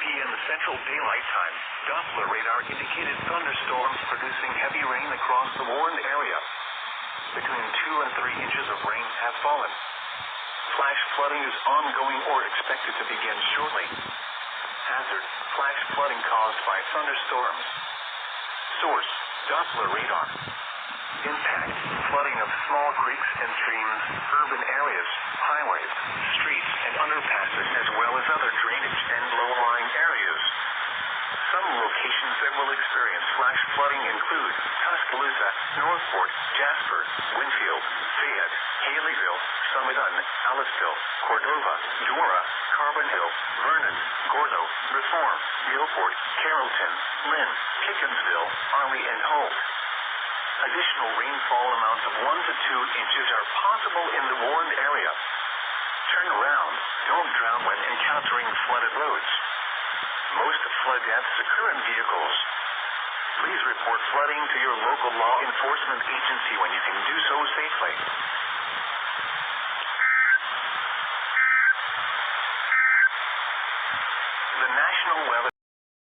p.m. Central Daylight Time, Doppler radar indicated thunderstorms producing heavy rain across the warned area. Between 2 and 3 inches of rain have fallen. Flash flooding is ongoing or expected to begin shortly. Hazard: flash flooding caused by thunderstorms. Source: Doppler radar. Impact: flooding of small creeks and streams, urban areas, highways, streets, and underpasses, as well as other drainage and low-lying areas. Some locations that will experience flash flooding include Tuscaloosa, Northport, Jasper, Winfield, Fayette, Haleyville, Summit-Un, Aliceville, Cordova, Dora, Carbon Hill, Vernon, Gordo, Reform, Gilford, Carrollton, Lynn, Pickensville, Arley, and Holt. Additional rainfall amounts of 1 to 2 inches are possible in the warned area. Turn around. Don't drown when encountering flooded roads. Most flood deaths occur in vehicles. Please report flooding to your local law enforcement agency when you can do so safely.